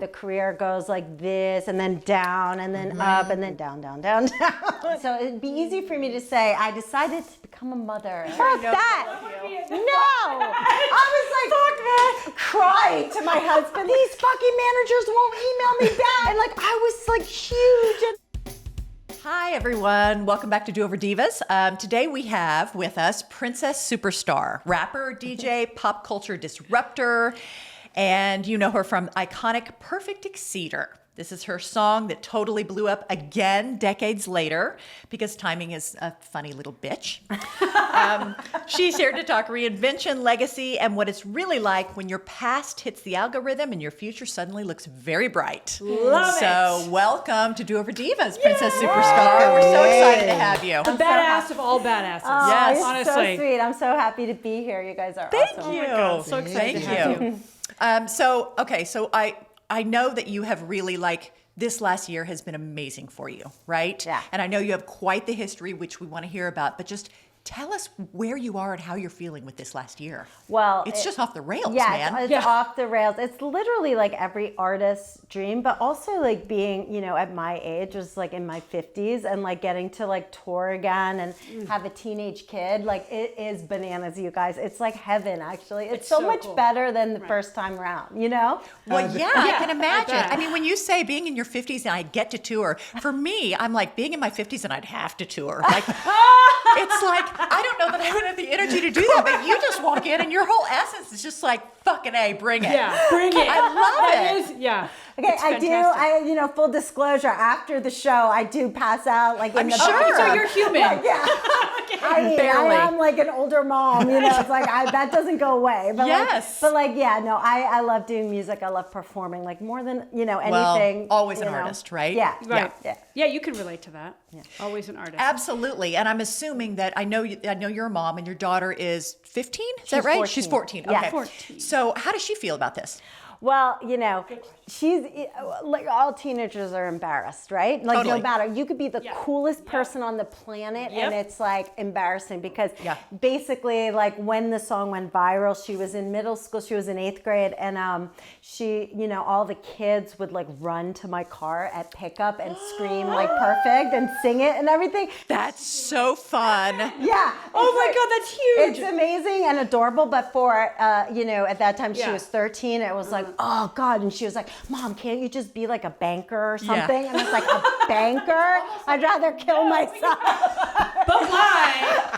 the career goes like this and then down and then up and then down, down, down, down. So it'd be easy for me to say, I decided to become a mother. Fuck that. No. I was like, crying to my husband, these fucking managers won't email me back. And like, I was like huge. Hi, everyone. Welcome back to Do-Over Divas. Today we have with us Princess Superstar, rapper, DJ, pop culture disruptor, and you know her from iconic Perfect Exceeder. This is her song that totally blew up again decades later because timing is a funny little bitch. She's here to talk reinvention, legacy, and what it's really like when your past hits the algorithm and your future suddenly looks very bright. Love it. Welcome to Do-Over Divas, Princess Superstar. We're so excited to have you. The badass of all badasses. Oh, Yes. it's honestly. so sweet. I'm so happy to be here. You guys are awesome. Thank you. Oh my God, so excited to have you. So I know that you have really this last year has been amazing for you, right? Yeah. And I know you have quite the history, which we want to hear about, but just tell us where you are and how you're feeling with this last year. Well, it's just off the rails, yeah, man. it's off the rails. It's literally like every artist's dream, but also like being, at my age, was like in my 50s and like getting to like tour again and have a teenage kid. Like it is bananas, you guys. It's like heaven, actually. It's so much cool. better than the first time around, Well, I can imagine. bet. I mean, when you say being in your 50s and I get to tour, for me, I'm like being in my 50s and I'd have to tour. Like, it's like, I don't know that I would have the energy to do that, but you just walk in and your whole essence is just like, fucking A, bring it. Yeah, bring it. I love it. Okay, It's I do. fantastic. Full disclosure. After the show, I do pass out like in the sure. bathroom. So you're human. Yeah. I Barely. am like an older mom. It's like that doesn't go away. But Yes. I love doing music. I love performing like more than anything. Always an artist, right? Yeah. Right. Yeah. Yeah, you can relate to that. Yeah. Always an artist. Absolutely. And I'm assuming that I know you're a mom and your daughter is 15? Is that She's right? 14. She's 14. Yeah. Okay. 14. So how does she feel about this? Well, she's like all teenagers are embarrassed, right? Like Totally. no matter, you could be the coolest person on the planet and it's like embarrassing because basically like when the song went viral, she was in middle school, she was in 8th grade and she, all the kids would like run to my car at pickup and scream like perfect and sing it and everything. That's so fun. Yeah. Oh my God, that's huge. It's amazing and adorable, but for, at that time she Yeah. was 13, it was like, oh God. And she was like, Mom, can't you just be like a banker or something? And it's like, a banker? I'd rather kill myself. But why?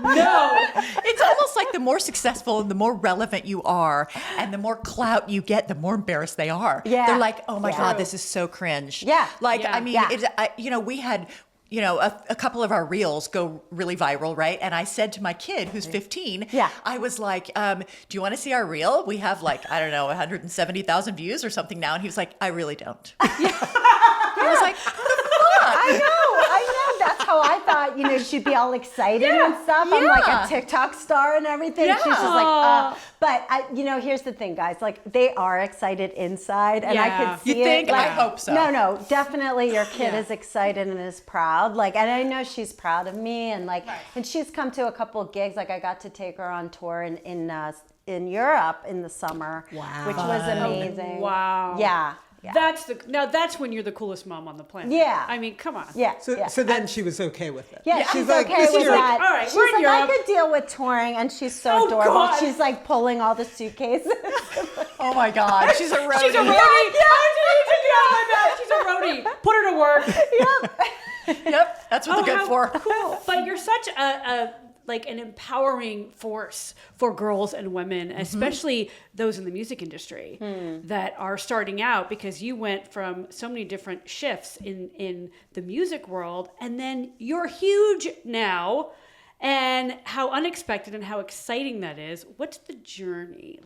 No. It's almost like the more successful and the more relevant you are and the more clout you get, the more embarrassed they are. Yeah. They're like, oh my Yeah. God, this is so cringe. Yeah. Like, Yeah. I mean, Yeah. we had, a couple of our reels go really viral, right? And I said to my kid who's 15, I was like, do you want to see our reel? We have 170,000 views or something now. And he was like, I really don't. I was like, what the fuck? I know. That's how I thought, she'd be all excited and stuff. I'm like a TikTok star and everything. Yeah. She's just like, but here's the thing, guys. Like they are excited inside and I Yeah. could see You think? it. Like, I hope so. No, definitely your kid is excited and is proud. Like, and I know she's proud of me and and she's come to a couple of gigs. Like I got to take her on tour in Europe in the summer, which was amazing. Wow. Yeah. That's when you're the coolest mom on the planet. Yeah. I mean, come on. Yeah. So then she was okay with it. Yeah, she's like, okay with she's like, that. all right, she's we're in like, I Europe. could deal with touring, and she's so Oh, adorable. God. She's like pulling all the suitcases. Oh my God. She's a roadie. She's a roadie. She's a roadie. Put her to work. Yep. That's what they're good for. Cool. But you're such an empowering force for girls and women, especially those in the music industry that are starting out, because you went from so many different shifts in the music world, and then you're huge now. And how unexpected and how exciting that is. What's the journey?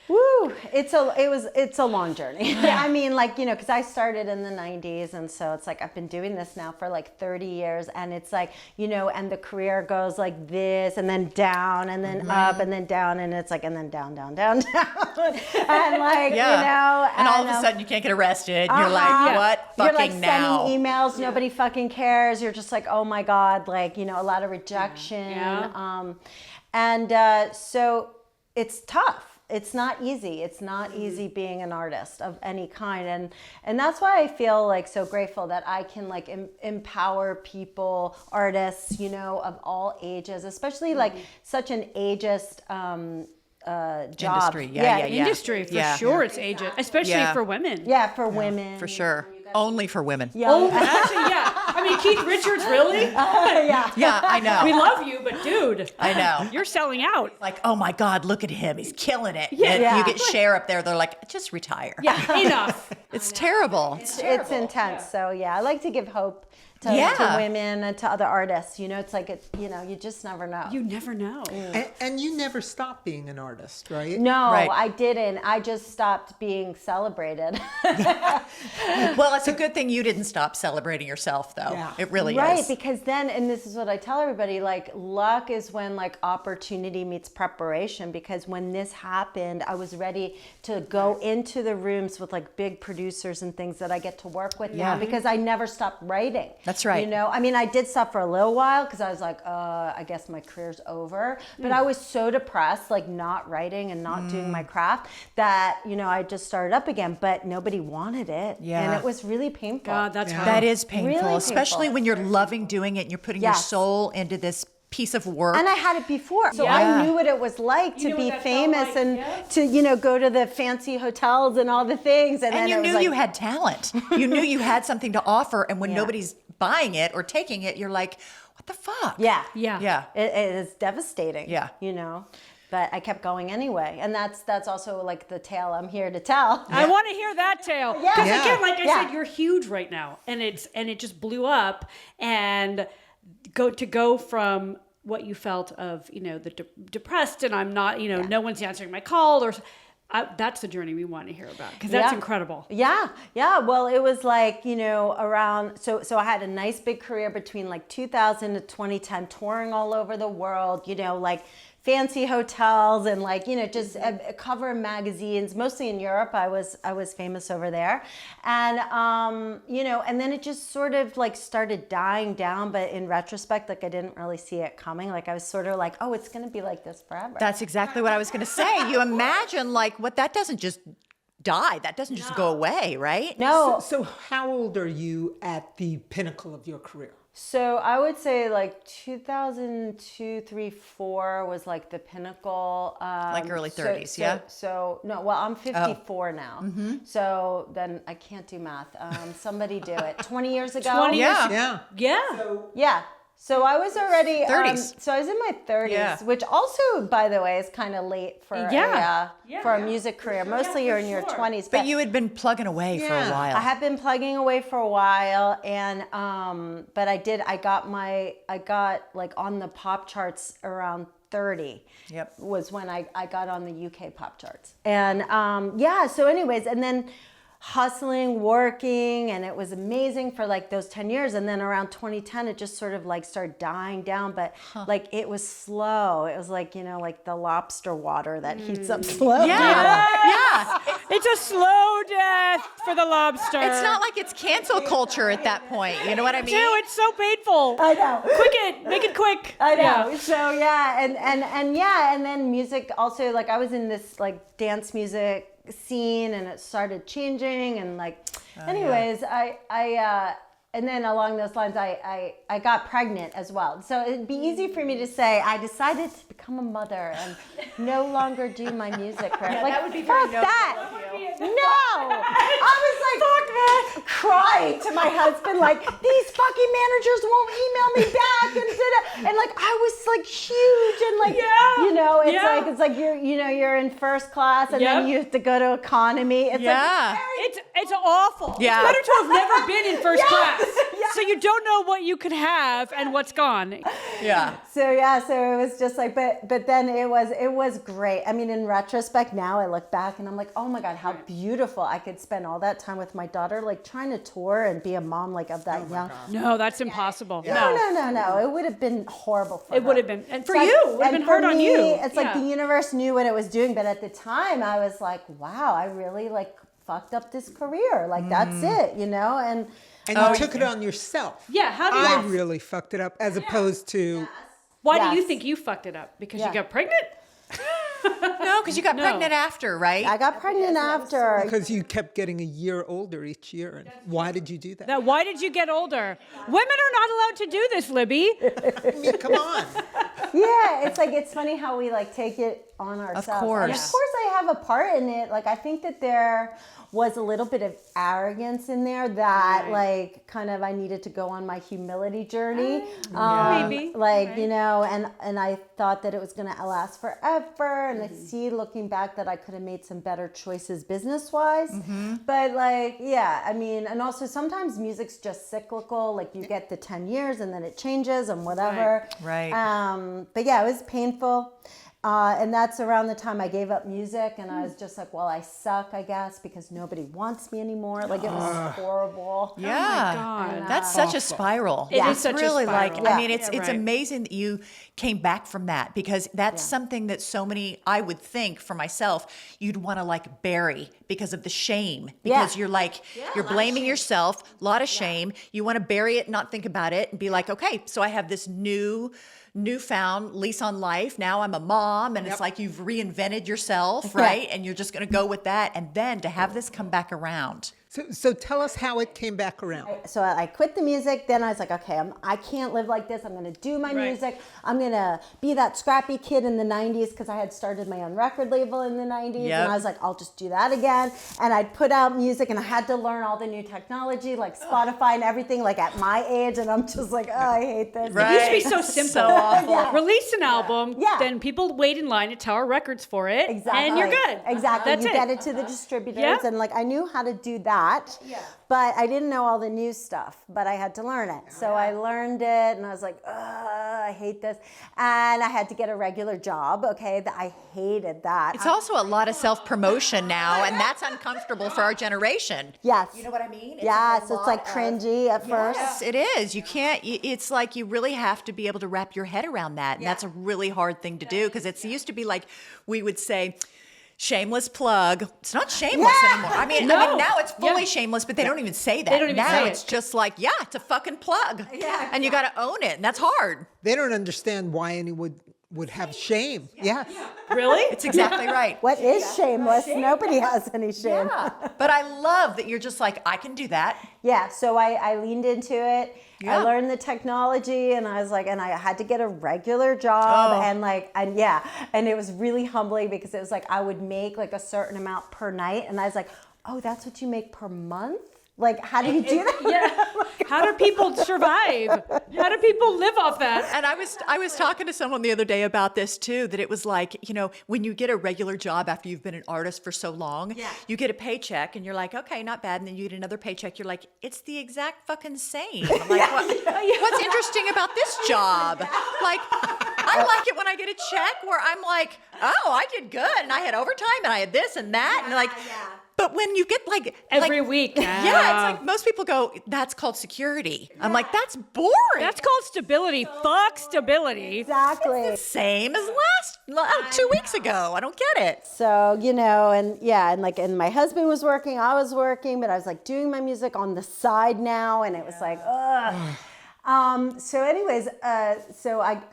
Woo! It's a long journey. Yeah. I mean, because I started in the 90s, and so it's like I've been doing this now for 30 years, and it's like, and the career goes like this, and then down, and then up, and then down, and it's like, and then down, down, down, down, and and all of a sudden you can't get arrested. You're like, what fucking you're now? sending emails, nobody fucking cares. You're just like, oh my God, a lot of rejection, Yeah. and so it's tough. it's not easy. It's not easy being an artist of any kind. And that's why I feel like so grateful that I can like empower people, artists, you know, of all ages, especially like such an ageist job. Industry. Yeah. Industry for sure. It's ageist, especially for women. Yeah, for women. For sure. Only for women. Yeah. Oh, actually, yeah. I mean, Keith Richards, really? Yeah. Yeah, I know. We love you, but dude, I know. you're selling out. Like, oh my God, look at him. He's killing it. Yeah. And Yeah. you get Cher up there. They're like, just retire. Yeah, enough. It's terrible. It's intense. So yeah, I like to give hope to women and to other artists. You know, it's like you know, you just never know. You never know. And you never stopped being an artist, right? No, Right. I didn't. I just stopped being celebrated. Well, it's a good thing you didn't stop celebrating yourself, though. Yeah. It really Right, is. because then, and this is what I tell everybody, like luck is when like opportunity meets preparation, because when this happened, I was ready to go into the rooms with like big producers and things that I get to work with now, because I never stopped writing. That's right. You know, I mean, I did stop for a little while because I was like, I guess my career's over. But I was so depressed, like not writing and not doing my craft, that, you know, I just started up again, but nobody wanted it. Yeah. And it was really painful. God, that's hard. That is painful, Really especially painful. when you're loving doing it and you're putting your Yes. soul into this piece of work. And I had it before. So Yeah. I knew what it was like You to knew be what that felt famous like, and yeah. to, you know, go to the fancy hotels and all the things. And then you it was knew like, you had talent. You knew you had something to offer. And when Yeah. nobody's buying it or taking it, you're like, what the fuck? Yeah. Yeah. Yeah. It is devastating. Yeah. You know, but I kept going anyway. And that's also like the tale I'm here to tell. I want to hear that tale. Yeah. Because Yeah. again, like I Yeah. said, you're huge right now, and it just blew up. And go from what you felt of, you know, the depressed, and I'm not, you know, no one's answering my call, or that's the journey we want to hear about, because that's Yeah. incredible. Yeah. Well, it was like, you know, around, so I had a nice big career between like 2000 to 2010, touring all over the world, you know, like fancy hotels and like, you know, just cover magazines, mostly in Europe. I was famous over there. And, you know, and then it just sort of like started dying down. But in retrospect, like I didn't really see it coming. Like I was sort of like, oh, it's going to be like this forever. That's exactly what I was going to say. You imagine like that doesn't just die. That doesn't just go away, right? No. So how old are you at the pinnacle of your career? So I would say like 2002, 3, 4 was like the pinnacle. Like early 30s, yeah? So no, well, I'm 54 now. So then I can't do math. Somebody do it. 20 years ago? 20 years Yeah. Yeah. Yeah. Yeah. So I was already 30s. So I was in my 30s, Yeah. which also, by the way, is kind of late for Yeah. for a music career. Mostly you're in your 20s. But you had been plugging away for a Yeah. while. I have been plugging away for a while, and but I got like on the pop charts around 30. Yep. Was when I got on the UK pop charts. And yeah, so anyways, and then hustling, working, and it was amazing for like those 10 years. And then around 2010, it just sort of like started dying down, but like it was slow. It was like, you know, like the lobster water that heats up slowly. Yeah. It's a slow death for the lobster. It's not like it's cancel culture at that point. You know what I mean? Too, it's so painful. I know. Quick it, make it quick. I know. Yeah. So yeah, and yeah, and then music also, like I was in this like dance music scene, and it started changing, and like anyways, I and then along those lines I got pregnant as well. So it'd be easy for me to say I decided to become a mother and no longer do my music career. Like, that would be very fuck noble that. of you. No, I was like, fuck that, crying to my husband, like these fucking managers won't email me back, and like I was like huge, and like Yeah. you know, Yeah. it's like you're in first class, and Yep. then you have to go to economy. It's Yeah. It's awful. Yeah. It's better to have never been in first class. Yeah. So you don't know what you could have and what's gone. Yeah. So yeah, so it was just like, but then it was great. I mean, in retrospect, now I look back and I'm like, oh my God, how beautiful I could spend all that time with my daughter, like trying to tour and be a mom like of that young. No, that's impossible. No. It would have been horrible for her. It would have been. And for It's like- you, it would have and been hard for on me, you. It's like the universe knew what it was doing, but at the time I was like, wow, I really like fucked up this career. Like that's it, you know? And you took it on yourself. Yeah, how do you... I really fucked it up as opposed to... Why do you Yes. think you fucked it up? Because Yeah. you got pregnant? No, because you got pregnant after, right? I got pregnant after. Because you kept getting a year older each year. And why did you do that? Now, why did you get older? Women are not allowed to do this, Libby. I mean, come on. Yeah, it's funny how we like take it on ourselves. course. And of course I have a part in it. Like I think that there was a little bit of arrogance in there that like kind of I needed to go on my humility journey. Maybe. Like, you know, and I thought that it was going to last forever. And I see looking back that I could have made some better choices business wise. But like, yeah, I mean, and also sometimes music's just cyclical. Like you get the 10 years and then it changes and whatever. Right. But yeah, it was painful. And that's around the time I gave up music, and I was just like, well, I suck, I guess, because nobody wants me anymore. Like, it was horrible. Yeah. God. That's such a spiral. It is It's such a really spiral. like, I mean, Yeah, it's right. amazing that you came back from that, because that's something that so many, I would think for myself, you'd want to like bury because of the shame, because you're like, you're blaming yourself, a lot of shame. You want to bury it, not think about it, and be like, okay, so I have this newfound lease on life. Now I'm a mom, and it's like you've reinvented yourself, right? And you're just going to go with that. And then to have this come back around. So tell us how it came back around. So I quit the music. Then I was like, okay, I can't live like this. I'm going to do my music. I'm going to be that scrappy kid in the 90s, because I had started my own record label in the 90s. Yep. And I was like, I'll just do that again. And I'd put out music, and I had to learn all the new technology, like Spotify and everything, like at my age. And I'm just like, oh, I hate this. It used to be so simple. So awful. Release an album, Yeah. then people wait in line at Tower Records for it, Exactly. and you're good. Exactly. That's you it. get it to the distributors, Yeah. and like I knew how to do that. But I didn't know all the new stuff, but I had to learn it. So I learned it, and I was like, ugh, I hate this. And I had to get a regular job, okay? I hated that. It's also a lot of self-promotion now, and that's uncomfortable for our generation. Yes. You know what I mean? Yes, it's like cringy at first. Yes, it is. You can't, it's like you really have to be able to wrap your head around that. And that's a really hard thing to do, because it used to be like we would say, shameless plug. It's not shameless anymore. I mean, now it's fully shameless, but they don't even say that. They don't even now say it's it. just like, it's a fucking plug. Yeah. And you got to own it. And that's hard. They don't understand why anyone would have shame. Yes. Really? It's exactly right. What is shameless? Nobody has any shame. But I love that you're just like, I can do that. Yeah, so I leaned into it. Yeah. I learned the technology, and I was like, and I had to get a regular job, and it was really humbling, because it was like I would make like a certain amount per night, and I was like, oh, that's what you make per month? Like, how do you do that? Yeah. How do people survive? How do people live off that? And I was talking to someone the other day about this too, that it was like, you know, when you get a regular job after you've been an artist for so long, you get a paycheck and you're like, okay, not bad. And then you get another paycheck. You're like, it's the exact fucking same. I'm like, what's interesting about this job? Like, I like it when I get a check where I'm like, oh, I did good. And I had overtime and I had this and that. And like, but when you get like Every week. it's like most people go, that's called security. I'm like, that's boring. That's called stability. Fuck stability. Exactly. Same as 2 weeks ago. I don't get it. So, you know, and my husband was working, I was working, but I was like doing my music on the side now, and it was like, ugh. So anyways,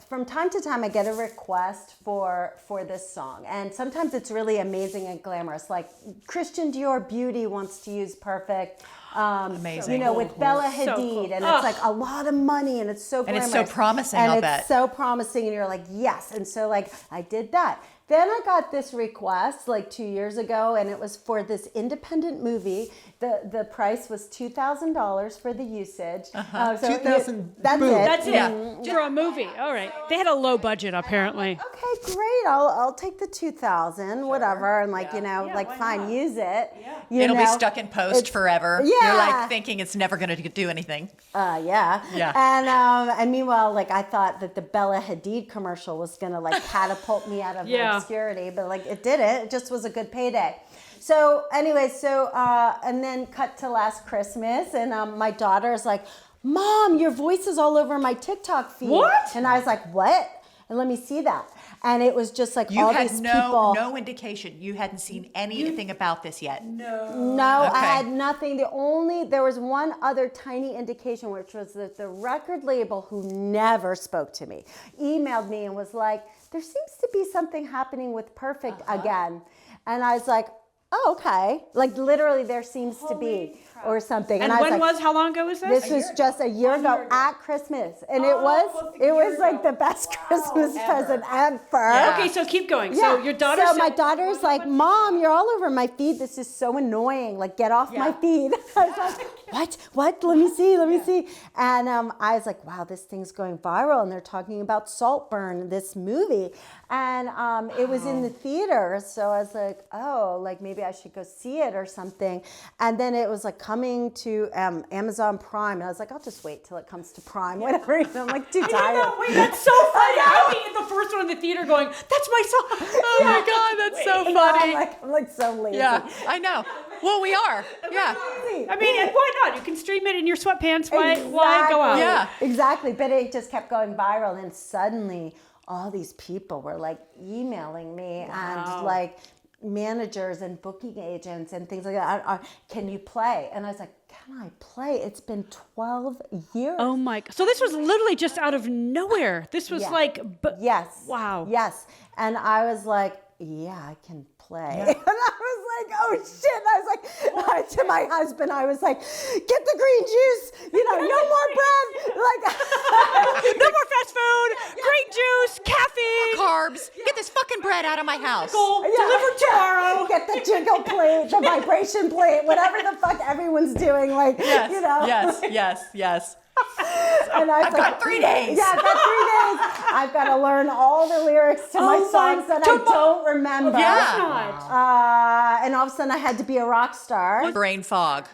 from time to time I get a request for this song, and sometimes it's really amazing and glamorous. Like Christian Dior Beauty wants to use Perfect. Amazing. You know, with Bella Hadid, So cool. and it's like a lot of money, and it's so And glamorous. it's so promising, and I'll it's bet. so promising, and you're like, yes. And so like I did that. Then I got this request like 2 years ago, and it was for this independent movie. The price was $2,000 for the usage. So $2,000 That's boom. it. That's it. For a movie. All right. They had a low budget, apparently. Okay, great. I'll take the 2,000, whatever, and like fine, use it. You It'll be know? stuck in post It's- forever. Yeah. You're like thinking it's never going to do anything. Yeah. And meanwhile, like I thought that the Bella Hadid commercial was gonna like catapult me out of obscurity, but like it didn't. It just was a good payday. So anyway, and then cut to last Christmas, and my daughter's like, "Mom, your voice is all over my TikTok feed." What? And I was like, "What?" And let me see that. And it was just like You all had these people. no indication. You hadn't seen anything about this yet. No, Okay. I had nothing. There was one other tiny indication, which was that the record label, who never spoke to me, emailed me and was like, there seems to be something happening with Perfect again. And I was like, oh, okay. Like literally there seems to be or something. And I when was like, how long ago was this? this was just a year ago at Christmas. And it was like the best Christmas present ever. Yeah. Okay, so keep going. So your daughter So my daughter's like, Mom, you're all over my feed. This is so annoying. Like, get off my feed. I was like, what? Let me see. And I was like, wow, this thing's going viral. And they're talking about Saltburn, this movie. And it was in the theater. So I was like, oh, like maybe I should go see it or something. And then it was like coming to Amazon Prime. And I was like, I'll just wait till it comes to Prime, whatever. I'm like too tired. Wait, that's so funny. I'll be the first one in the theater going, that's my song. Oh my God, that's so No, funny. I'm like so lazy. Yeah, I know. Well, we are. Yeah. I mean, and why not? You can stream it in your sweatpants. Why go out? Yeah. Exactly. But it just kept going viral. And suddenly all these people were like emailing me and like managers and booking agents and things like that. Can you play? And I was like, can I play? It's been 12 years. Oh my God. So this was literally just out of nowhere. This was like, yes. Wow. Yes. And I was like, yeah, I can play. And I was like, oh shit. I was like, to my husband, I was like, get the green juice, no more bread. Like, No more fast food, green juice, caffeine. Carbs. Get this fucking bread out of my house. Delivered tomorrow. get the jiggle plate, the vibration plate, whatever the fuck everyone's doing. Like, Yes. And I've got 3 days. Yeah, I've got 3 days. I've got to learn all the lyrics to my songs that I don't remember. And all of a sudden I had to be a rock star. Brain fog.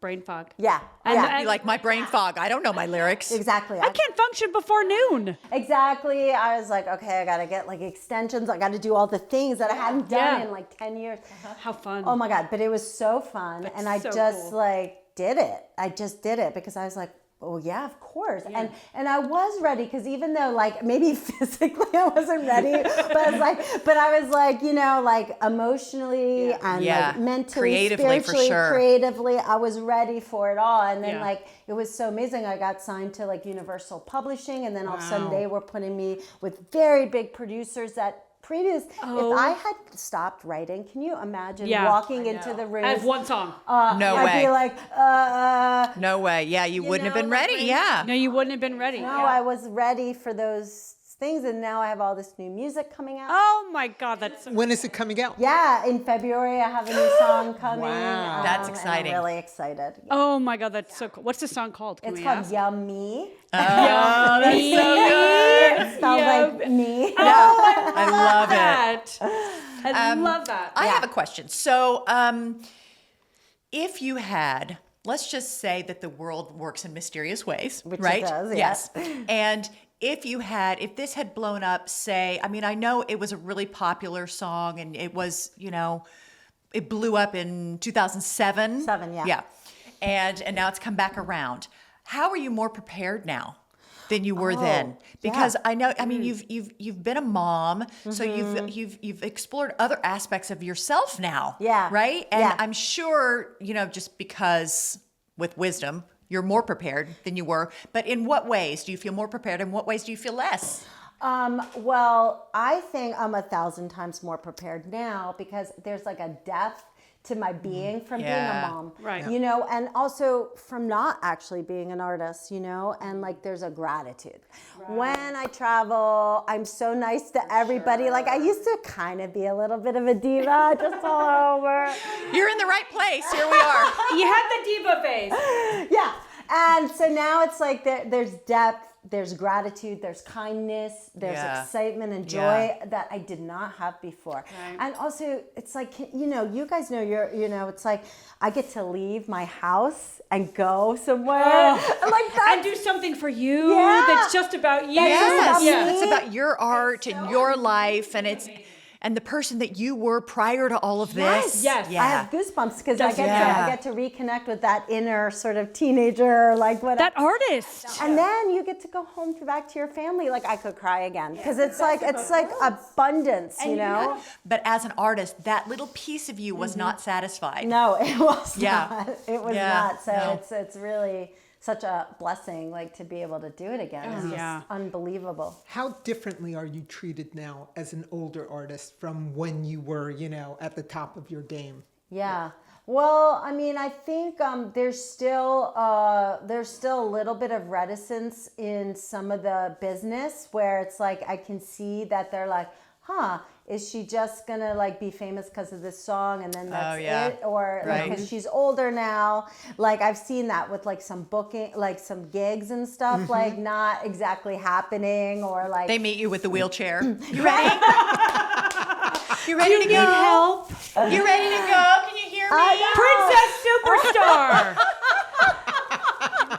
Brain fog. Yeah. Be like my brain fog. I don't know my lyrics. Exactly. I can't function before noon. Exactly. I was like, okay, I got to get like extensions. I got to do all the things that I hadn't done in like 10 years. How fun. Oh my God. But it was so fun. And I just like did it. I just did it because I was like, oh yeah, of course. Yeah. And I was ready because even though like maybe physically I wasn't ready, but I was like, like emotionally and like mentally, creatively, spiritually, for sure. creatively, I was ready for it all. And then like it was so amazing. I got signed to like Universal Publishing, and then all of a sudden they were putting me with very big producers that previous. If I had stopped writing, can you imagine walking into the room? I have one song. No way. I'd be like, No way. Yeah, you wouldn't have been ready. Yeah. No, you wouldn't have been ready. No, I was ready for those things, and now I have all this new music coming out. Oh my God, that's so When is it coming out? Yeah, in February I have a new song coming. Wow. That's and exciting. I'm really excited. Oh my God, that's so cool. What's the song called? Can It's we called ask? Yummy. Oh, that's so good. It spells like me. I love it. that. I love that. I have a question. So, if you had, let's just say that the world works in mysterious ways, Which it right? does, yes. And if this had blown up, say, I mean, I know it was a really popular song, and it was, it blew up in 2007. Yeah. And now it's come back around. How are you more prepared now than you were then? Because I know, I mean, you've been a mom, so you've explored other aspects of yourself now. Yeah. Right? And I'm sure, just because with wisdom, you're more prepared than you were. But in what ways do you feel more prepared? In what ways do you feel less? Well, I think I'm 1,000 times more prepared now because there's like a depth to my being from being a mom, Right. And also from not actually being an artist, and like there's a gratitude. When I travel, I'm so nice to everybody. Like I used to kind of be a little bit of a diva, just all over. You're in the right place. Here we are. You had the diva phase. Yeah. And so now it's like there's depth, there's gratitude, there's kindness, there's excitement and joy that I did not have before. Right. And also it's like, you guys know it's like I get to leave my house and go somewhere like that. And do something for you that's just about you. It's about your art and your life, and the person that you were prior to all of this. Yes. I have goosebumps because I get to reconnect with that inner sort of teenager, like what That artist. And then you get to go home back to your family. Like I could cry again because it's like abundance, But as an artist, that little piece of you was not satisfied. No, it was Yeah. not. It was Yeah. not. So it's really such a blessing, like to be able to do it again. It's just unbelievable. How differently are you treated now as an older artist from when you were, at the top of your game? Yeah. Well, I mean, I think there's still a little bit of reticence in some of the business where it's like I can see that they're like, is she just gonna like be famous because of this song and then that's it, or like because she's older now? Like I've seen that with like some booking, like some gigs and stuff, like not exactly happening, or like They meet you with the wheelchair. You ready? You ready to Need go? help? You ready to go? Can you hear me? Princess Superstar.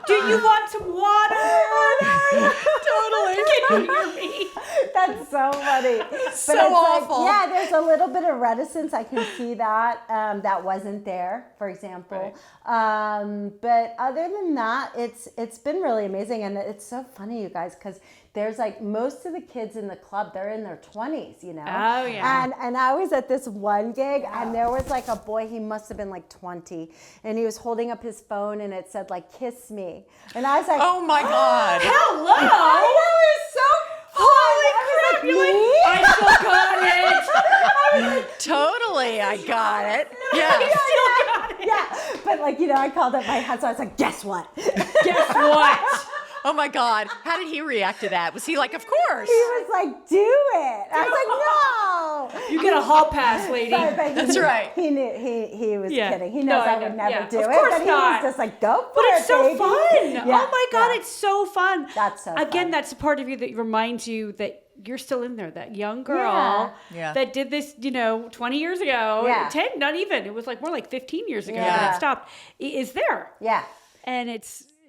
Do you want some water? Totally. Can you hear me? That's so funny. But So it's awful. Like, there's a little bit of reticence. I can see that. That wasn't there, for example. But other than that, it's been really amazing. And it's so funny, you guys, because there's like most of the kids in the club, they're in their 20s, Oh, yeah. And I was at this one gig and there was like a boy, he must have been like 20, and he was holding up his phone and it said like, kiss me. And I was like, Oh my God. Hello. I know, it was so Holy fun. crap! I You're was like, like, I still got it. Totally, I got it. Yeah. yeah, but like, I called up my husband. I was like, guess what? Guess what? Oh my God. How did he react to that? Was he like, of course? He was like, do it. I was like, no. You get a hall pass, lady. But he That's knew- right. He knew he was Yeah. kidding. He No, knows I I would know. never Yeah. do Of it. course But he not. was just like, go for But it, it's so baby. fun. Yeah, Oh my God, yeah. it's so fun. That's so Again, fun. that's a part of you that reminds you that you're still in there. That young girl Yeah. that did this, 20 years ago. Yeah. 10, not even. It was like more like 15 years ago Yeah. that it stopped. It is there. Yeah. And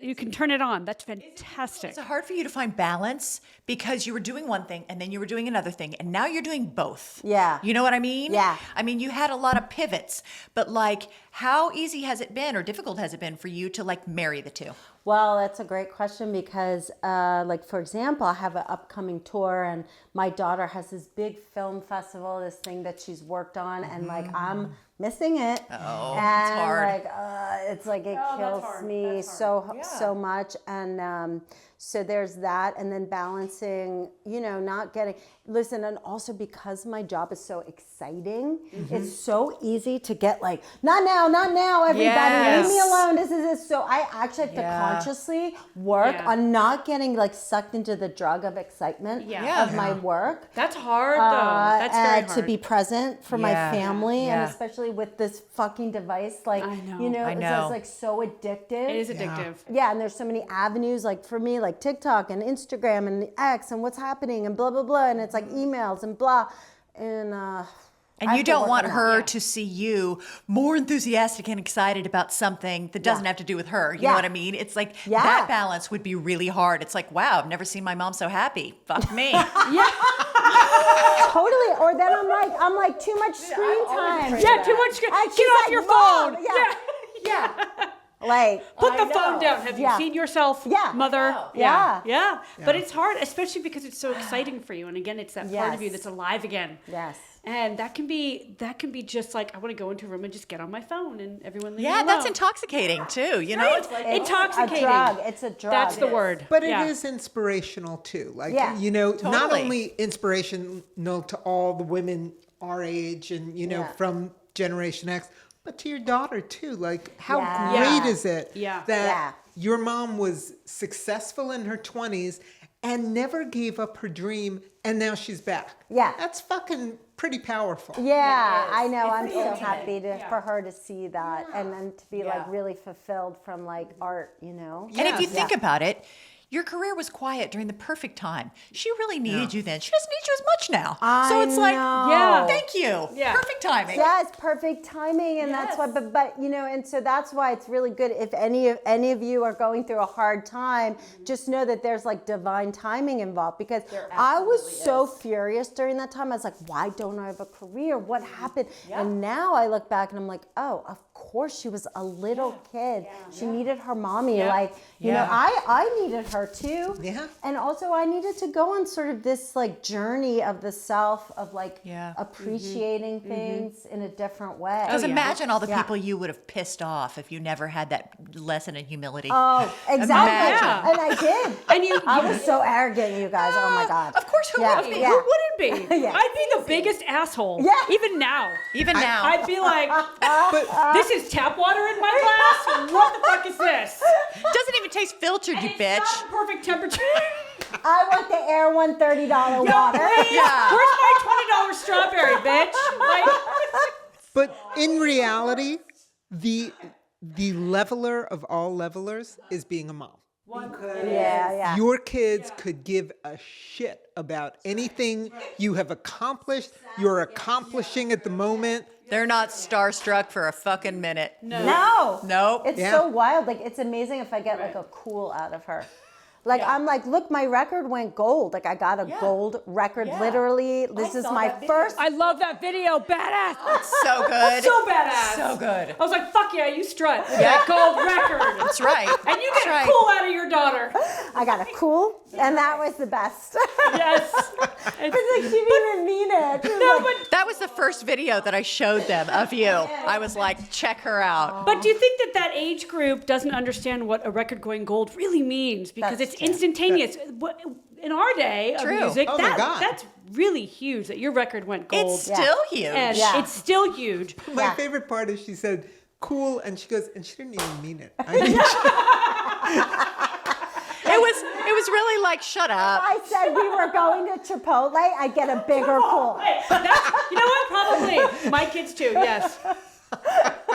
you can turn it on. That's fantastic. Is it hard for you to find balance because you were doing one thing and then you were doing another thing and now you're doing both? Yeah. You know what I mean? Yeah. I mean, you had a lot of pivots, but like, how easy has it been or difficult has it been for you to like marry the two? Well, that's a great question because, like, for example, I have an upcoming tour and my daughter has this big film festival, this thing that she's worked on, and like, I'm missing it. Oh, and it's hard. like, it's like, it kills me so much. And so there's that. And then balancing, not getting, listen, and also because my job is so exciting, it's so easy to get like, not now, everybody, Yes. leave me alone. This is this. So I actually have to consciously work on not getting like sucked into the drug of excitement of my work. That's hard, though. That's very hard. To be present for my Yeah. family, Yeah. and especially with this fucking device, like, I know. I it's know. just like so addictive. It is addictive. Yeah, and there's so many avenues, like for me, like TikTok and Instagram and X and what's happening and blah, blah, blah. And it's like emails and blah. And I And have you to don't work want on that. her to see you more enthusiastic and excited about something that doesn't have to do with her. You know what I mean? It's like that balance would be really hard. It's like, wow, I've never seen my mom so happy. Fuck me. Totally. Or then I'm like too much screen time. Yeah, too much. Get And she's off like, your "Mom." phone. Yeah. Like, Put the phone down. Have you seen yourself, mother? Yeah. But it's hard, especially because it's so exciting for you. And again, it's that part of you that's alive again. Yes. And that can be just like, I want to go into a room and just get on my phone and everyone leave me Yeah, alone. that's intoxicating too. You know, it's like intoxicating. A drug. It's a drug. That's the word. But it is inspirational too. Like, not Totally. only inspirational to all the women our age and, from Generation X, but to your daughter too. Like, how great is it that your mom was successful in her 20s and never gave up her dream, and now she's back. Yeah. That's fucking pretty powerful. Yeah, I know. I'm so happy for her to see that and then to be like really fulfilled from like art, And if you think about it, your career was quiet during the perfect time. She really needed you then. She doesn't need you as much now. So it's like, thank you. Yeah. Perfect timing. Yes, perfect timing, and that's why. But and so that's why it's really good. If any of you are going through a hard time, just know that there's like divine timing involved. Because I was so furious during that time. I was like, why don't I have a career? What happened? And now I look back and I'm like, oh, of course course, she was a little kid. She needed her mommy. Like, you know, I needed her too. Yeah. And also I needed to go on sort of this like journey of the self of like appreciating things in a different way. Because imagine all the people you would have pissed off if you never had that lesson in humility. Oh, exactly. Imagine. And I did. And I was so arrogant, you guys. Oh my God. Of course, who would be? Who wouldn't be? I'd be the biggest asshole. Yeah. Even now. I'd be like, this is tap water in my glass? What the fuck is this? Doesn't even taste filtered, you bitch. It's not the perfect temperature. I want the Air $130 water. Where's my $20 strawberry, bitch? Like, But in reality, the leveler of all levelers is being a mom. Yeah. Your kids could give a shit about anything you have accomplished, you're accomplishing at the moment. They're not starstruck for a fucking minute. No. Nope. It's so wild. Like, it's amazing if I get like a cool out of her. Like, I'm like, look, my record went gold. Like, I got a gold record, literally. This is my first. I love that video. Badass. So good. So badass. So good. I was like, fuck yeah, you strut with that gold record. That's right. And you get a cool out of your daughter. I got a cool, and that was the best. Yes. It's like, she didn't even mean it. No, but That was the first video that I showed them of you. I was like, check her out. But do you think that age group doesn't understand what a record going gold really means? Because it's instantaneous. In our day of music, Oh my God. that's really huge that your record went gold. It's still huge. And it's still huge. My favorite part is she said, cool, and she goes, and she didn't even mean it. I mean, It was really like, shut up. I said we were going to Chipotle, I get a bigger cool. You know what? Probably. My kids too, yes.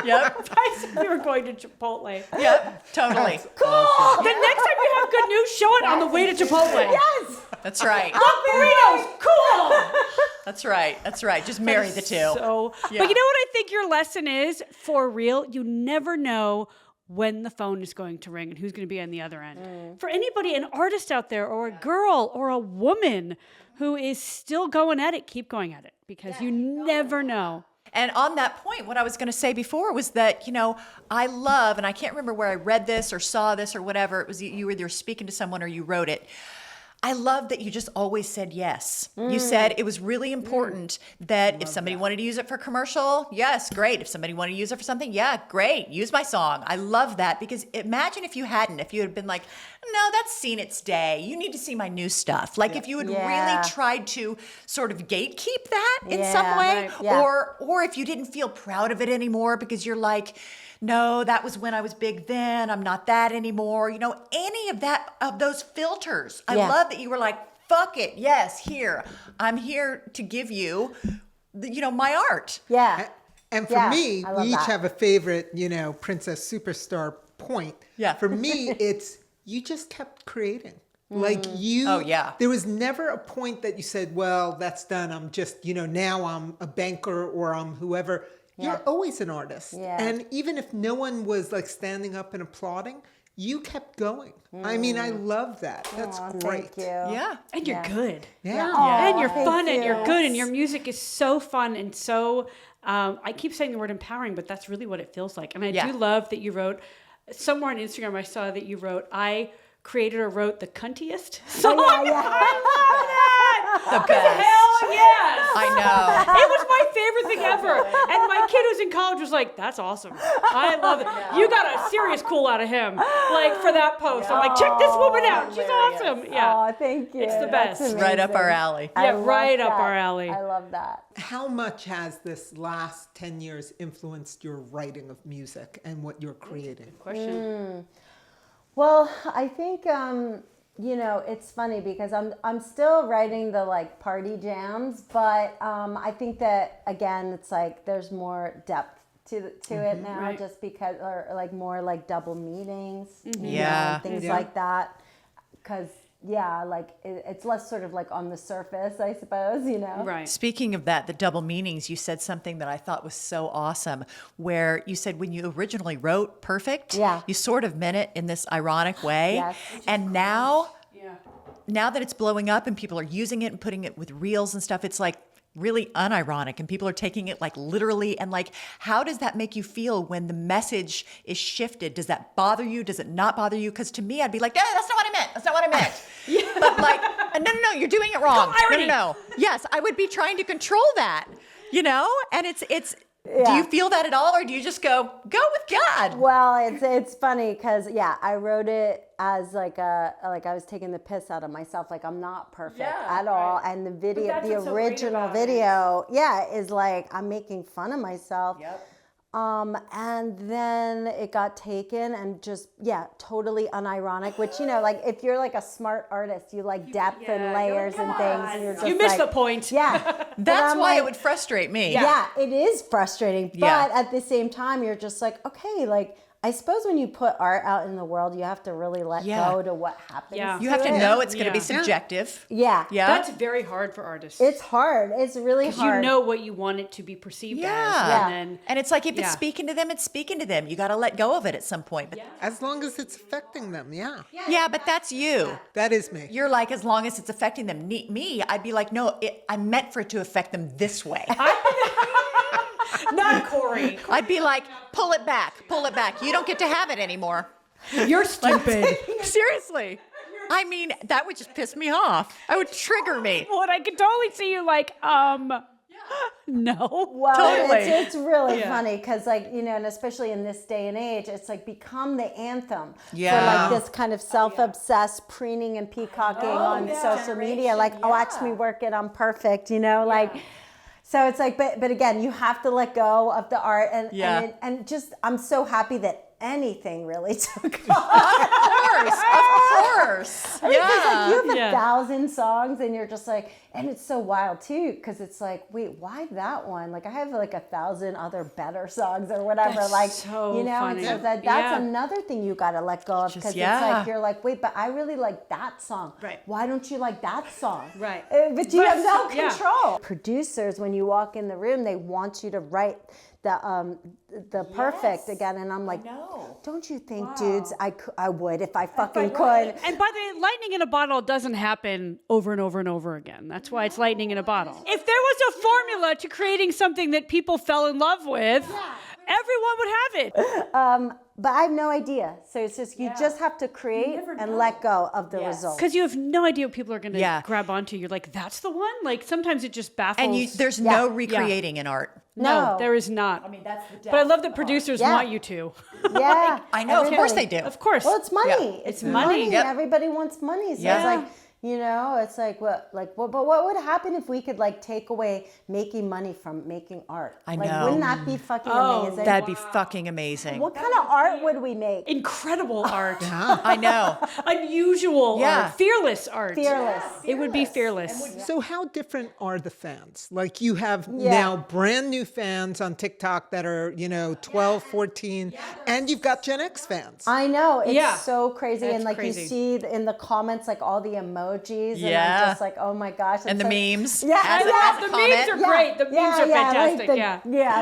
Yep. I said we were going to Chipotle. Yep. Totally. Cool. The next time you have good news, show it on the way to Chipotle. Yes. That's right. Burritos. Cool. That's right. That's right. Just marry the two. So, but you know what I think your lesson is for real? You never know when the phone is going to ring and who's going to be on the other end. For anybody, an artist out there or a girl or a woman who is still going at it, keep going at it because you never know. And on that point, what I was going to say before was that, you know, I love, and I can't remember where I read this or saw this or whatever, it was you were either speaking to someone or you wrote it. I love that you just always said yes. You said it was really important that if somebody wanted to use it for commercial, yes, great. If somebody wanted to use it for something, yeah, great. Use my song. I love that because imagine if you had been like, no, that's seen its day. You need to see my new stuff. Like if you had really tried to sort of gatekeep that in some way, or if you didn't feel proud of it anymore because you're like, no, that was when I was big then. I'm not that anymore. You know, any of that, of those filters. I love that you were like, fuck it. Yes, here. I'm here to give you, my art. Yeah. And for me, we each have a favorite, Princess Superstar point. Yeah. For me, it's you just kept creating. Like there was never a point that you said, well, that's done. I'm just, now I'm a banker or I'm whoever. You're always an artist. Yeah. And even if no one was like standing up and applauding, you kept going. I mean, I love that. That's great. Thank you. Yeah. And you're good. Yeah. And you're fun and you're good and your music is so fun and so, I keep saying the word empowering, but that's really what it feels like. And I do love that you wrote, somewhere on Instagram I saw that you wrote, I created or wrote the cuntiest song. I love that. The best. Hell yes. I know. It was my favorite thing ever. And my kid who's in college was like, that's awesome. I love it. You got a serious cool out of him. Like for that post. I'm like, check this woman out. She's awesome. Yeah. Oh, thank you. It's the best. That's Right up our alley. Yeah, right up our alley. I love that. How much has this last 10 years influenced your writing of music and what you're creating? Good question. Well, I think it's funny because I'm still writing the like party jams, but I think that again it's like there's more depth to it now, just because or like more like double meanings, things like that. Because it's less sort of like on the surface, I suppose, Right. Speaking of that, the double meanings, you said something that I thought was so awesome, where you said when you originally wrote Perfect, you sort of meant it in this ironic way. Yes. And now that it's blowing up and people are using it and putting it with reels and stuff, it's like really unironic and people are taking it like literally, and like, how does that make you feel when the message is shifted? Does that bother you? Does it not bother you? Because to me, I'd be like, that's not what I meant. That's not what I meant. But like, no, you're doing it wrong. No. Yes, I would be trying to control that, and it's. Do you feel that at all, or do you just go with God? Well, it's funny because I wrote it as like I was taking the piss out of myself, like I'm not perfect at all, and the video, the original video, is like I'm making fun of myself. Yep. And then it got taken and just, totally unironic, which, like if you're like a smart artist, you like depth and layers and things. And you're just you missed the point. Yeah. That's why it would frustrate me. Yeah, it is frustrating. But at the same time, you're just like, okay, like, I suppose when you put art out in the world, you have to really let go to what happens. Yeah. You have to know it's going to be subjective. Yeah. That's very hard for artists. It's hard. It's really hard. You know what you want it to be perceived as. And it's like, if it's speaking to them, it's speaking to them. You got to let go of it at some point. But as long as it's affecting them, Yeah, but that's you. That is me. You're like, as long as it's affecting them. Me, I'd be like, no, I meant for it to affect them this way. Not Corey. I'd be like, pull it back. You don't get to have it anymore. You're stupid. Seriously. I mean, that would just piss me off. That would trigger me. Well, I could totally see you like, no. Well, Totally. it's really funny because, like, and especially in this day and age, it's like become the anthem for like this kind of self-obsessed preening and peacocking on social media. Like, watch me work it, I'm perfect, like. So it's like, but again, you have to let go of the art and just, I'm so happy that anything really took off. Of course. I mean, 'cause, like, you have 1,000 songs and you're just like, and it's so wild too, because it's like, wait, why that one? Like I have like 1,000 other better songs or whatever. That's like, so funny. And so that's another thing you got to let go of, because it's like, you're like, wait, but I really like that song. Right. Why don't you like that song? Right. But you have no control. Producers, when you walk in the room, they want you to write the perfect again, and I'm like, don't you think, dudes, I would if I fucking could. And by the way, lightning in a bottle doesn't happen over and over and over again. That's why it's lightning in a bottle. If there was a formula to creating something that people fell in love with, everyone would have it. But I have no idea. So it's just, you just have to create and let go of the results. Because you have no idea what people are going to grab onto. You're like, that's the one? Like, sometimes it just baffles. And there's no recreating in art. No, there is not. I mean, that's the depth. But I love that producers want you to. Yeah. I know, of course they do. Of course. Well, it's money. Yeah. It's money. Yep. Everybody wants money. So it's like, it's like, but what would happen if we could like take away making money from making art? I like, know. Wouldn't that be fucking amazing? That'd be fucking amazing. What kind of art would we make? Incredible art. I know. Unusual art. Fearless art. Fearless. It would be fearless. So how different are the fans? Like you have now brand new fans on TikTok that are, 12, 14, and you've got Gen X fans. I know. It's so crazy. That's and like crazy. you see in the comments, like all the emojis. And I'm just like, oh my gosh. And the like, memes. Yeah. The memes are great. The memes are fantastic.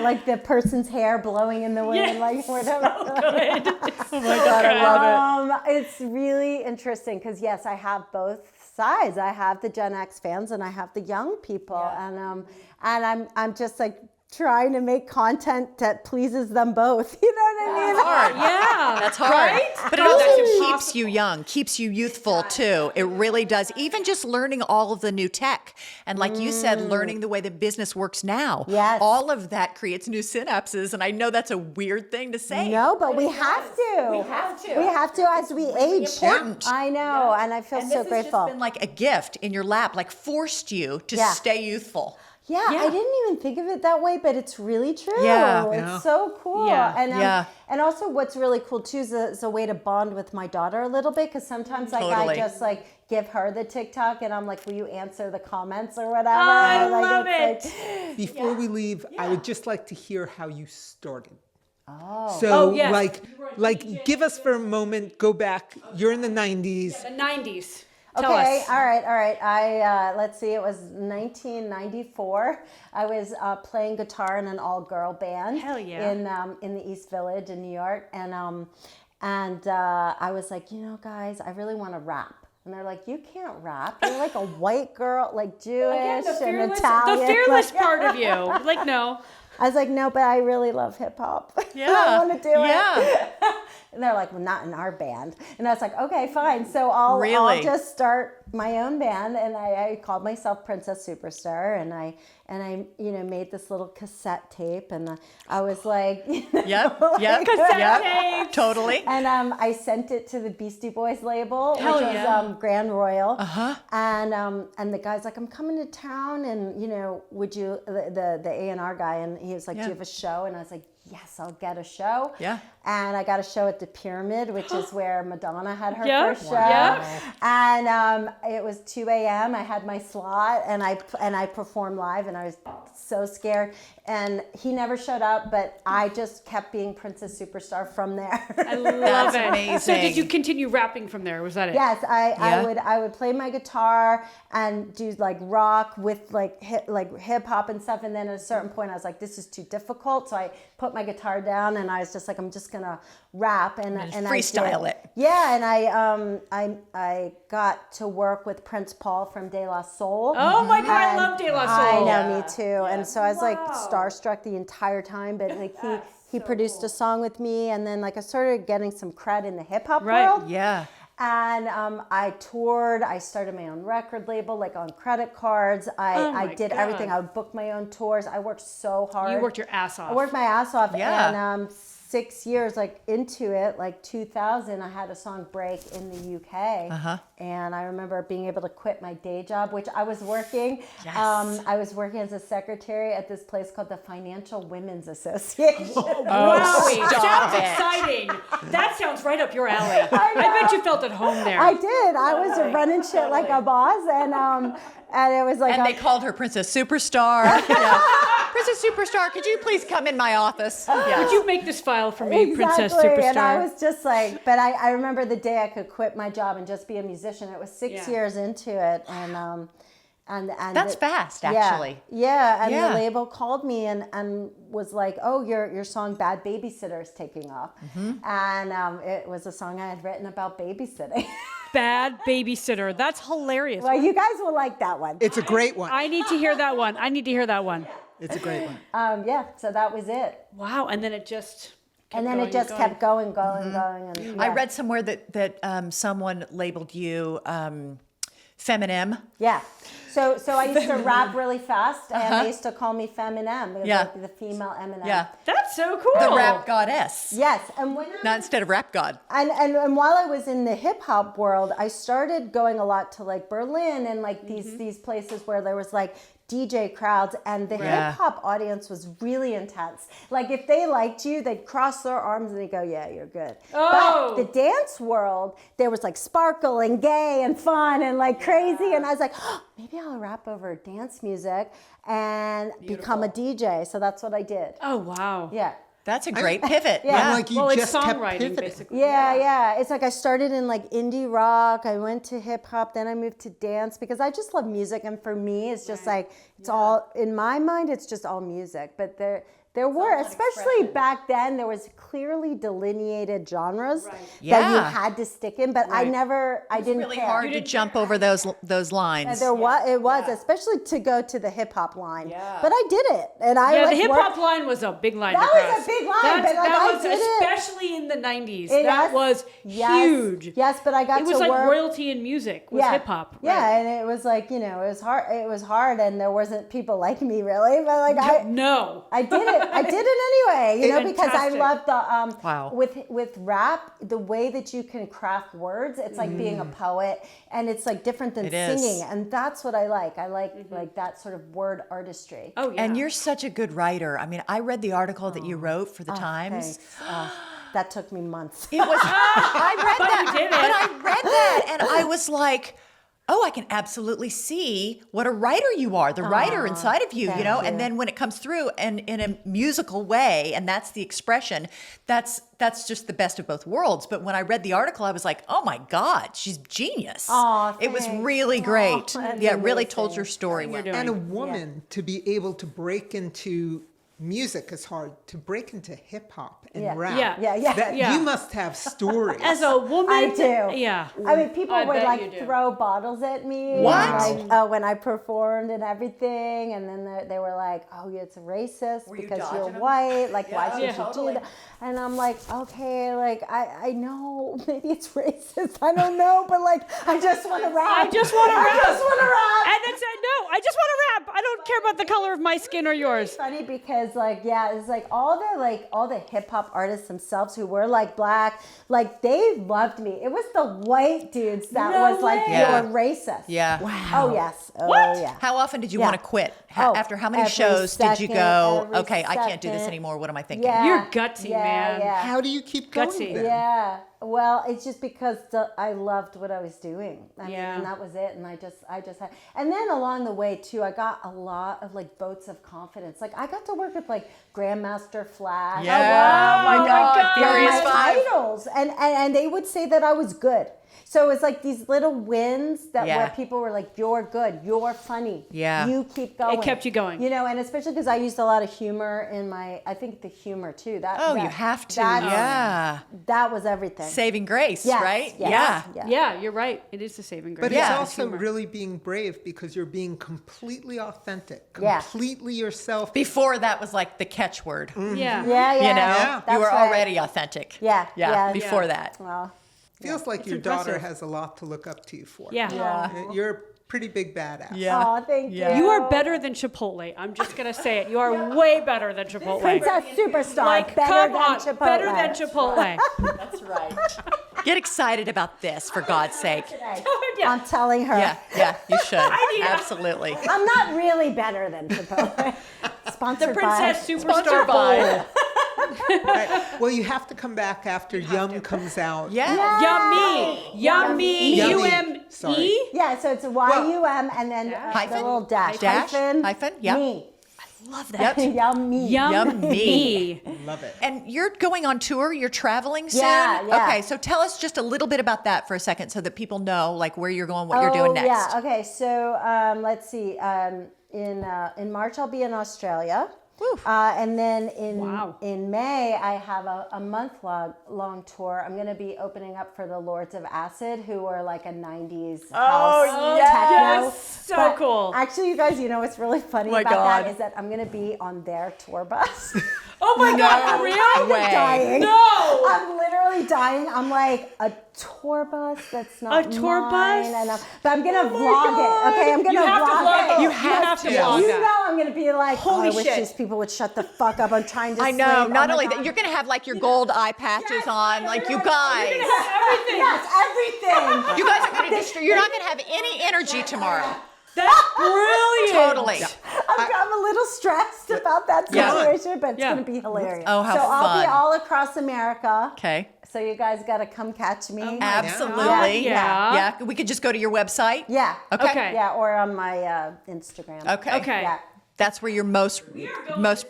Like the person's hair blowing in the wind, like whatever. So good. Oh my God, I love it. It's really interesting because yes, I have both sides. I have the Gen X fans and I have the young people, and I'm just like trying to make content that pleases them both. You know what I mean? Hard. Yeah. That's hard. Right? But it also keeps you young, keeps you youthful too. It really does. Even just learning all of the new tech. And like you said, learning the way that business works now. Yes. All of that creates new synapses. And I know that's a weird thing to say. No, but we have to. We have to. We have to as we age. Important. I know, and I feel And so this grateful. has just been like a gift in your lap, like forced you to stay youthful. Yeah, I didn't even think of it that way, but it's really true. Yeah. It's so cool. Yeah. And also what's really cool too is a way to bond with my daughter a little bit, because sometimes like Totally. I just like give her the TikTok and I'm like, will you answer the comments or whatever? I Like, love it's it. Before we leave, I would just like to hear how you started. Oh. So, yes. like, give us for a moment. Go back. You're in the '90s. The 90s. Tell Okay, us. all right. I let's see. It was 1994. I was playing guitar in an all-girl band. Hell yeah. In the East Village in New York, and I was like, guys, I really want to rap. And they're like, you can't rap. You're like a white girl, like Jewish Again, and Italian. the fearless like, part of you. Like, no. I was like, no, but I really love hip hop. Yeah. I want to do Yeah. it. And they're like, well, not in our band. And I was like, okay, fine. So I'll just start my own band. And I called myself Princess Superstar. And I made this little cassette tape. And I was like, Yep. Cassette tape. Totally. And I sent it to the Beastie Boys label, Hell which yeah. was Grand Royal. Uh-huh. And the guy's like, I'm coming to town, and would you the A&R guy, and he was like, do you have a show? And I was like, yes, I'll get a show. Yeah. And I got a show at the Pyramid, which is where Madonna had her Yeah. first show. Yeah. And it was 2 a.m. I had my slot, and I performed live, and I was so scared. And he never showed up, but I just kept being Princess Superstar from there. I love That's it. amazing. So did you continue rapping from there? Was that it? Yes, I would play my guitar and do like rock with like hip hop and stuff, and then at a certain point I was like, this is too difficult, so I put my guitar down and I was just like, I'm just gonna rap and freestyle I did. it. Yeah, and I got to work with Prince Paul from De La Soul. Oh my God, I And love De La I Soul. know, me too. And so I was like Wow. starstruck the entire time, but like he produced a song with me, and then like I started getting some cred in the hip hop Right. world. Yeah. And I toured. I started my own record label, like on credit cards. Oh I my did God. everything. I would book my own tours. I worked so hard. You worked your ass off. I worked my ass off. Yeah. And 6 years like into it, like 2000, I had a song break in the UK. Uh-huh. And I remember being able to quit my day job, which I was working. Yes. I was working as a secretary at this place called the Financial Women's Association. Wowie, stop sounds it. exciting. That sounds right up your alley. I bet you felt at home there. I did. I was running shit like a boss, and it was like And they called her Princess Superstar. Yeah. Princess Superstar, could you please come in my office? Yeah. Would you make this file for me, exactly. Princess Superstar? And I was just like, but I remember the day I could quit my job and just be a musician. It was 6 years into it, and That's fast, actually. Yeah, and Yeah. the label called me and was like, "Oh, your song Bad Babysitter is taking off," and it was a song I had written about babysitting. Bad Babysitter. That's hilarious. Well, you guys will like that one. It's a great one. I need to hear that one. It's a great one. Yeah, so that was it. Wow. And then it just kept And then going it just and kept going. And I read somewhere that someone labeled you Feminem. Yeah. So I used to rap really fast, and they used to call me Feminem. It was like the female Eminem. Yeah. That's so cool. The rap goddess. Yes, and when Not instead of rap god. and while I was in the hip hop world, I started going a lot to like Berlin and like these places where there was like DJ crowds, and the Yeah. hip hop audience was really intense. Like if they liked you, they'd cross their arms and they'd go, "Yeah, you're good." Oh. But the dance world, there was like sparkle and gay and fun and like crazy, and I was like, oh, maybe I'll rap over dance music and become a DJ. So that's what I did. Oh, wow. Yeah. That's a great pivot. Yeah. Yeah. Like you Well, it's just kept songwriting, pivoting. basically. Yeah. It's like I started in like indie rock. I went to hip hop, then I moved to dance because I just love music. And for me, it's just like, it's all, in my mind, it's just all music. But there were, especially back then, there was clearly delineated genres that you Yeah. had to stick in. But I didn't Really care. hard to jump over those lines. It was, especially to go to the hip hop line. Yeah. But I did it, and I Yeah, like, the hip worked- hop line was a big line That to was cross. a big line, That's- but, like, that I was did it. especially in the 90s. Yes. That was huge. Yes, but I got It was to like work. royalty in music was hip hop. Yeah, and it was like, it was hard. It was hard, and there wasn't people like me really, but like I did it. I did it anyway, because I Fantastic. love the Wow. with rap, the way that you can craft words. It's like being a poet, and it's like different than It is. singing, and that's what I like. I like that sort of word artistry. Oh, yeah. And you're such a good writer. I mean, I read the article that you wrote for the Times. Thanks. That took me months. It was, I read But that. you did it. But I read that and I was like, oh, I can absolutely see what a writer you are, the writer inside of you, thank you know? you. And then when it comes through and in a musical way, and that's the expression, that's just the best of both worlds. But when I read the article, I was like, oh my God, she's genius. Aw, it was thanks. really great. Aw, that's Yeah, it really told amazing. your story well. doing. And a woman to be able to break into music is hard, to break into hip hop and Yeah. rap. Yeah. You must have stories. As a woman, I do. Yeah. I mean, people would bet like you do. throw bottles at me. What? Like, when I performed and everything, and then they were like, "Oh, it's racist Were you because you're dodging them? white. Like, why should Yeah. you Totally. do that?" And I'm like, "Okay, like I know maybe it's racist. I don't know, but like I just want to rap. I just want to rap. I just want to rap." And then said, no, I just want to rap. I don't care about the color of my skin or yours. Funny because it's like all the hip hop artists themselves who were like black, like they loved me. It was the white dudes that was like, Yeah. "You're racist." Yeah. Oh yes. Oh What? yeah. How often did you Yeah. want to quit? Oh, After how many every shows did you second, go, every okay, I can't do this second. anymore. What am I thinking? Yeah. You're gutsy, man. Yeah. How do you keep going Gutsy. then? Yeah. Well, it's just because I loved what I was doing. I mean, Yeah. and that was it. And I just had, and then along the way too, I got a lot of like votes of confidence. Like I got to work with like Grandmaster Flash. Yeah. Oh my God. Furious my Five. idols, and they would say that I was good. So it's like these little wins that Yeah. where people were like, "You're good, you're funny, Yeah. you keep going." It kept you going. You know, and especially because I used a lot of humor in I think the humor too. You have to. that's- Yeah. That was everything. Saving grace, Yes, right? yes, Yeah. yes. Yeah, you're right. It is the saving grace. But Yeah. it's also really being brave because you're being completely authentic, Yeah. completely yourself. Before that was like the catchword. Yeah. Yeah, yeah. You know, Yeah. you were That's right. already authentic. Yeah, yeah. Before Yeah. that. Well, Feels like It's your daughter impressive. has a lot to look up to you for. Yeah. You're a pretty big badass. oh, thank you. You are better than Chipotle. I'm just going to say it. You are way better than Chipotle. Princess Superstar. Like, better come than on. Chipotle. Better than Chipotle. That's right. Get excited about this, for God's sake. Yeah. I'm telling her. Yeah, you should. need a- Absolutely. I'm not really better than Chipotle. Sponsored Princess by. Superstar Bowl. Right. Well, you have to come back after Yum comes out. Yeah. Yummy. Yummy. Yummy. U-M-E. Sorry. Yeah, so it's YUM and then Hyphen? the little dash. Dash? Hyphen? Yeah. Me. Love that. Yummy. Yummy. Love it. And you're going on tour, you're traveling soon? Yeah, yeah. Okay, so tell us just a little bit about that for a second so that people know like where you're going, what you're doing next. Yeah, okay. So let's see. In March, I'll be in Australia. Woo. And then Wow. in May, I have a month-long tour. I'm going to be opening up for the Lords of Acid, who are like a 90s house techno. So But cool. Actually, you guys, you know what's really funny my about God. that is that I'm going to be on their tour bus. Oh my God, for real? I'm way. dying. No. I'm literally dying. I'm like, a tour bus that's not A tour mine, bus? but I'm gonna vlog it. Okay, I'm gonna You have to vlog it. it. You have to vlog You that. know I'm gonna be like, Holy I wish shit. these people would shut the fuck up. I'm trying to I sleep. know. Oh Not my only God. that, you're going to have like your gold eye patches on, like you guys. Everything. Yes, everything. You guys are going to you're not going to have any energy tomorrow. That's brilliant. Totally. I'm a little stressed about that Yeah. situation, but it's Yeah. gonna be hilarious. Oh, how so I'll be fun. all across America. Okay. So you guys gotta come catch me. Absolutely. Yeah. Yeah. We could just go to your website. Yeah. Okay. Yeah, or on my Instagram. Okay. Okay. Yeah. That's where you're most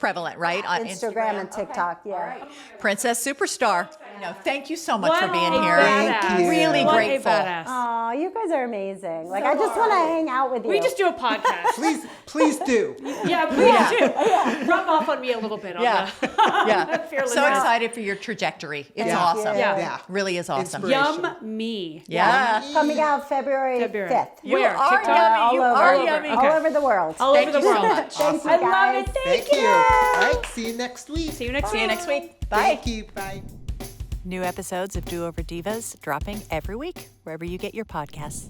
prevalent, right? On Instagram and TikTok. Okay. Yeah. All right. Princess Superstar. No, thank you so much What for being a here. badass. you. Really What grateful. a badass. Oh, you guys are amazing. Like I just want to hang out with you. We just do a podcast. Please do. Yeah, please do. Rub off on me a little bit. On Yeah. the Yeah. Fearless So Ass. excited for your trajectory. It's Yeah. awesome. Yeah. Yeah. Really is awesome. Inspiration. Yum me. Yeah. coming out February 5th. You Where? are TikTok? yummy. all You over, are all over, yummy. all over the world. All Thank over the you so world. much. Thank you, I love guys. it. Thank you. All right. See you next week. See you next See you week. next week. Bye. Thank you. Bye. New episodes of Do-Over Divas dropping every week, wherever you get your podcasts.